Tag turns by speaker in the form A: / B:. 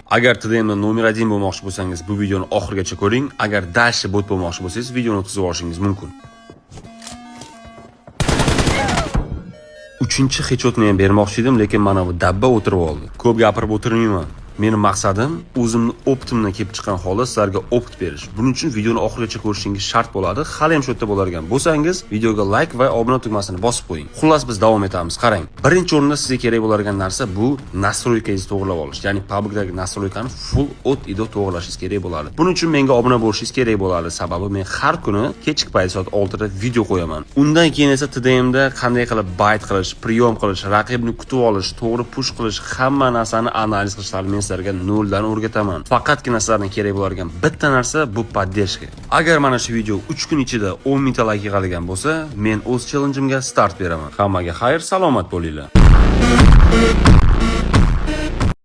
A: Agar TDMda nomer 1 bo'lmoqchi bo'lsangiz, bu videoni oxirigacha ko'ring. Agar dashi bot bo'lmoqchi bo'lsangiz, videoni o'tkazib olishingiz mumkin. 3-chi hechotni ham bermoqchi edim, lekin mana bu dabba o'tirib oldi. Ko'p gapirib o'tirmayman. Mening maqsadim o'zimni optimdan kelib chiqqan holda sizlarga opit berish. Buning uchun videoni oxirigacha ko'rishingiz shart bo'ladi. Hali ham shu yerda bo'lar ekan bo'lsangiz, videoga like va obuna tugmasini bosib qo'ying. Xullas biz davom etamiz. Qarang. Birinchi o'rinda sizga kerak bo'ladigan narsa bu nastroykangizni to'g'rilab olish. Ya'ni PUBG'dagi nastroykani full od ido to'g'rilashingiz kerak bo'ladi. Buning uchun menga obuna bo'lishingiz kerak bo'ladi. Sababi men har kuni kechki payt soat 6 da video qo'yaman. Undan keyin esa TDMda qanday qilib bayt qilish, priyom qilish, raqibni kutib olish, to'g'ri push qilish, hamma narsani analiz qilishlarni sizlarga noldan o'rgataman. Faqatgina sizlardan kerak bo'ladigan bitta narsa bu podдержка. Agar mana shu video 3 kun ichida 10 mingta like yig'adigan bo'lsa, men o'z challenge'imga start beraman. Hammaga xayr, salomat bo'linglar.